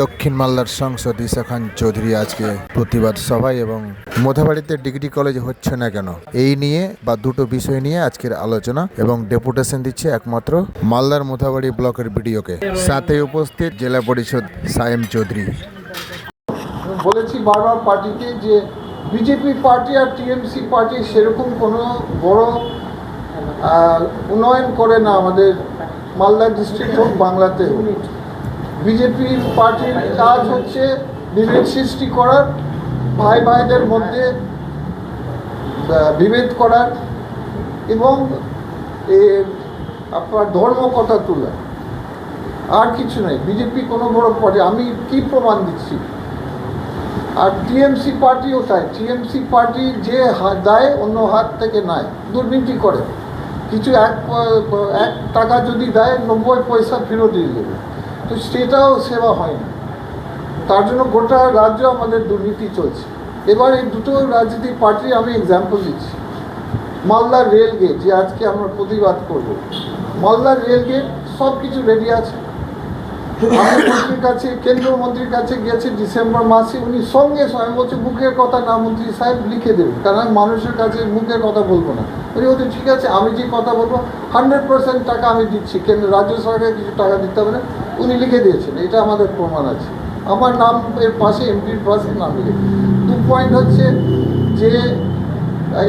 দক্ষিণ মালদার সাংসদ ঈশা খান চৌধুরী আজকে প্রতিবাদ সভায় এবং মোথাবাড়িতে ডিগ্রি কলেজ হচ্ছে না কেন এই নিয়ে বা দুটো বিষয় নিয়ে আজকের আলোচনা এবং ডেপুটেশন দিচ্ছে একমাত্র মালদার মোথাবাড়ি ব্লকের বিডিওকে। সাথে উপস্থিত জেলা পরিষদ সায়েম চৌধুরী। বলেছি বারবার পার্টিকে যে বিজেপি পার্টি আর টিএমসি পার্টি সেরকম কোনো বড় উন্নয়ন করে না আমাদের মালদা ডিস্ট্রিক্ট হোক বাংলাতে হোক। বিজেপি পার্টির কাজ হচ্ছে বিভেদ সৃষ্টি করার, ভাই ভাইদের মধ্যে বিভেদ করার এবং আপনার ধর্ম কথা তোলা, আর কিছু নেই। বিজেপি কোনো বড় পার্টি, আমি কি প্রমাণ দিচ্ছি। আর টিএমসি পার্টিও তাই। টিএমসি পার্টি যে হাত দেয় অন্য হাত থেকে নেয়, দুর্নীতি করে। কিছু এক টাকা যদি দেয় 90 পয়সা ফেরত দিয়ে দেবে, তো সেটাও সেবা হয় না। তার জন্য গোটা রাজ্য আমাদের দুর্নীতি চলছে। এবার এই দুটো রাজনৈতিক পার্টি আমি এক্সাম্পল দিচ্ছি। মালদার রেলগেট যে আজকে আমরা প্রতিবাদ করব, মালদার রেলগেট সব কিছু রেডি আছে। আমি মন্ত্রীর কাছে, কেন্দ্রীয় মন্ত্রীর কাছে গিয়েছে ডিসেম্বর মাসে, উনি সঙ্গে সঙ্গে বলছে মুখের কথা না মন্ত্রী সাহেব লিখে দেবেন, কারণ আমি মানুষের কাছে মুখের কথা বলবো না। উনি বলছে ঠিক আছে, আমি যে কথা বলবো 100% টাকা আমি দিচ্ছি, কেন্দ্র রাজ্য সরকার কিছু টাকা দিতে হবে না। উনি লিখে দিয়েছেন, এটা আমাদের প্রমাণ আছে। আমার নাম এর পাশে, এমপির পাশে নাম লিখে। 2 পয়েন্ট হচ্ছে যে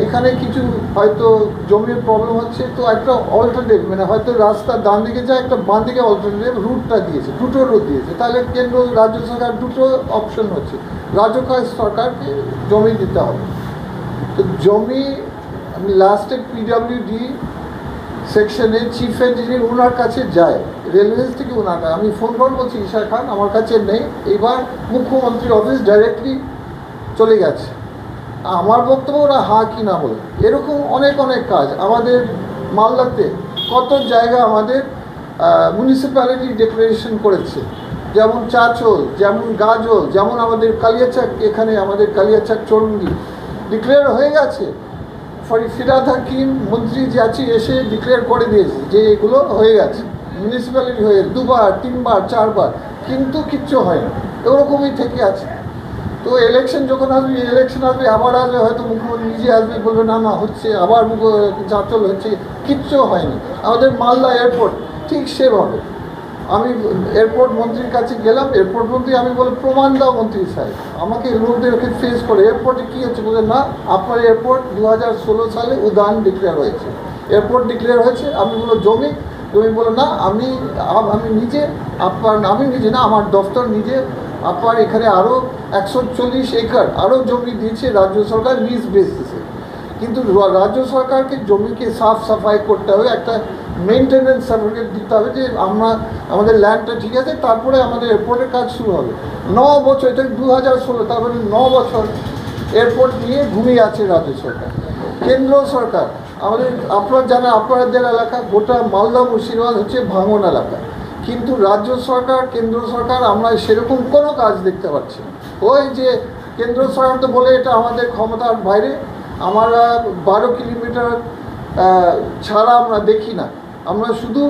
এখানে কিছু হয়তো জমির প্রবলেম হচ্ছে, তো একটা অল্টারনেটিভ মানে হয়তো রাস্তার ডান দিকে যায়, একটা বাঁ দিকে অল্টারনেটিভ রুটটা দিয়েছে, দুটো রুট দিয়েছে। তাহলে কেন্দ্র রাজ্য সরকার দুটো অপশন হচ্ছে, রাজ্য সরকারকে জমি দিতে হবে। তো জমি আমি লাস্টে পিডব্লিউডি সেকশনে চিফ ইঞ্জিনিয়ার ওনার কাছে যায়, রেলওয়েজ থেকে ওনার কাছে আমি ফোন করে বলছি ঈশা খান আমার কাছে নেই। এবার মুখ্যমন্ত্রীর অফিস ডাইরেক্টলি চলে গেছে। আমার বক্তব্য ওরা হা কি না বলে। এরকম অনেক অনেক কাজ আমাদের মালদাতে, কত জায়গা আমাদের মিউনিসিপ্যালিটি ডেক্লারেশন করেছে, যেমন চাচল, যেমন গাজল, যেমন আমাদের কালিয়াচাক, এখানে আমাদের কালিয়াচাক চরঙ্গি ডিক্লেয়ার হয়ে গেছে। ফিরাদ হাকিম মন্ত্রী যে আছে এসে ডিক্লেয়ার করে দিয়েছে যে এগুলো হয়ে গেছে, মিউনিসিপ্যালিটি হয়ে গেছে 2বার 3বার 4বার, কিন্তু কিচ্ছু হয় না, এরকমই থেকে আছে। তো ইলেকশন যখন আসবে, ইলেকশন আসবে আবার আসবে, হয়তো মুখ্যমন্ত্রী নিজে আসবে, বলবে না না হচ্ছে, আবার চাঁচল হচ্ছে, কিচ্ছু হয়নি। আমাদের মালদা এয়ারপোর্ট ঠিক সেভাবে। আমি এয়ারপোর্ট মন্ত্রীর কাছে গেলাম, এয়ারপোর্ট মন্ত্রী আমি বলে প্রমাণ দাও মন্ত্রী সাহেব, আমাকে লোকদেরকে ফেস করে এয়ারপোর্টে কী হচ্ছে বলে, না আপনার এয়ারপোর্ট 2016 সালে উদান ডিক্লেয়ার হয়েছে, এয়ারপোর্ট ডিক্লেয়ার হয়েছে। আমি বলো জমি বলো না, আমি নিজে আমি নিজে না, আমার দফতর নিজে আপনার এখানে আরও 140 একর আরও জমি দিয়েছে রাজ্য সরকার লিজ বেসিসে। কিন্তু রাজ্য সরকারকে জমিকে সাফ সাফাই করতে হবে, একটা মেনটেন্যান্স সার্টিফিকেট দিতে হবে যে আমাদের ল্যান্ডটা ঠিক আছে, তারপরে আমাদের এয়ারপোর্টের কাজ শুরু হবে। 9 বছর, এটা 2016, তারপরে 9 বছর এয়ারপোর্ট নিয়ে ঘুমিয়ে আছে রাজ্য সরকার। কেন্দ্র সরকার আমাদের, আপনারা জানেন আপনাদের এলাকা গোটা মালদা মুর্শিদাবাদ হচ্ছে ভাঙন এলাকা, কিন্তু রাজ্য সরকার কেন্দ্র সরকার আমরা সেরকম কোনো কাজ দেখতে পাচ্ছি না। ওই যে কেন্দ্র সরকার তো বলে এটা আমাদের ক্ষমতার বাইরে, আমরা 12 কিলোমিটার ছাড়া আমরা দেখি না, আমরা শুধু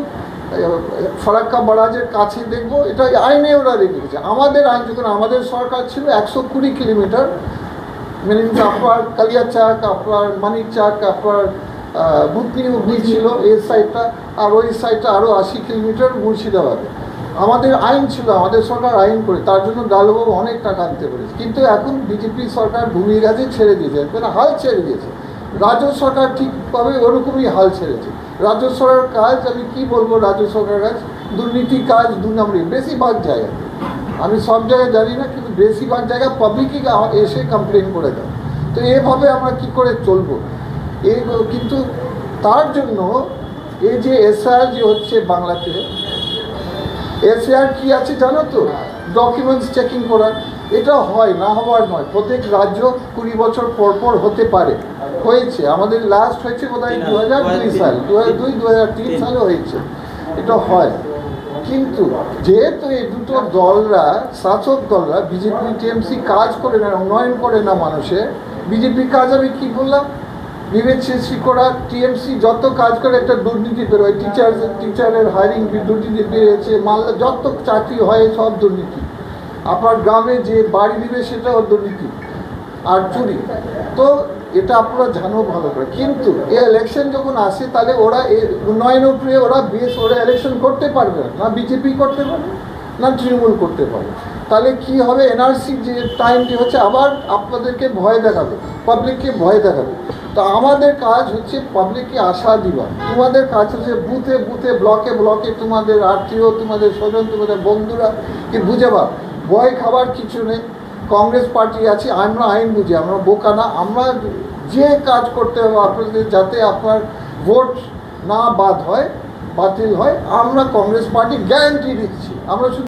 ফারাক্কা বারাজের কাছে দেখব, এটা আইনে ওরা রেখেছে। আমাদের আইন যখন আমাদের সরকার ছিল 120 কিলোমিটার, মানে আপনার কালিয়াচাক, আপনার মানিকচাক, আপনার বুতনি অবধি ছিল এই সাইডটা, আর ওই সাইডটা আরও 80 কিলোমিটার মুর্শিদাবাদে। আমাদের আইন ছিল, আমাদের সরকার আইন করে, তার জন্য ডালবাবু অনেক টাকা আনতে পেরেছে। কিন্তু এখন বিজেপি সরকার ভূমির কাছে ছেড়ে দিয়েছে, মানে হাল ছেড়ে দিয়েছে। রাজ্য সরকার ঠিকভাবে ওরকমই হাল ছেড়েছে। রাজ্য সরকার কাজ আমি কি বলবো, রাজ্য সরকার কাজ দুর্নীতি কাজ 2 নম্বরই বেশিরভাগ জায়গায়। আমি সব জায়গায় জানি না, কিন্তু বেশিরভাগ জায়গায় পাবলিকই এসে কমপ্লেন করে দেয়। তো এভাবে আমরা কি করে চলবো? কিন্তু তার জন্য এই যে এসআইআর যে হচ্ছে বাংলাতে, এসআইআর কি আছে জানো তো, ডকুমেন্টস চেকিং করার। এটা হয় না, হওয়ার নয়, প্রত্যেক রাজ্য 20 বছর পর পর হতে পারে। হয়েছে, আমাদের লাস্ট হয়েছে বোধহয় 2002 সাল, 2003 সালে হয়েছে, এটা হয়। কিন্তু যেহেতু এই দুটো দলরা, শাসক দলরা বিজেপি টিএমসি কাজ করে না, উন্নয়ন করে না মানুষের, বিজেপির কাজ আমি কী বললাম, বিভেদ সৃষ্টি করা। টিএমসি যত কাজ করে একটা দুর্নীতি বেরোয়, টিচারের হায়ারিং দুর্নীতি বেরিয়েছে, মালদা যত চাকরি হয় সব দুর্নীতি। আপনার গ্রামে যে বাড়ি দিবে সেটাও দুর্নীতি আর চুরি। তো এটা আপনারা জানো ভালো করে, কিন্তু এই ইলেকশন যখন আসে তাহলে ওরা এই উন্নয়নের উপরে ওরা ওরা ইলেকশন করতে পারবে না, না বিজেপি করতে পারবে না তৃণমূল করতে পারবে। তাহলে কি হবে, এনআরসি যে টাইমটি হচ্ছে আবার আপনাদেরকে ভয় দেখাবে, পাবলিককে ভয় দেখাবে। তো আমাদের কাজ হচ্ছে পাবলিককে আশা দিবা, তোমাদের কাজ হচ্ছে বুথে বুথে ব্লকে ব্লকে তোমাদের আত্মীয়, তোমাদের স্বজন, তোমাদের বন্ধুরা কি বুঝাবা ভয় খাবার কিছু নেই। কংগ্রেস পার্টি আছে, আমরা আইন বুঝি, আমরা বোকা না। আমরা যে কাজ করতে হবে আপনাদের যাতে আপনার ভোট না বাতিল হয়, আমরা কংগ্রেস পার্টি গ্যারান্টি দিচ্ছি। আমরা শুধু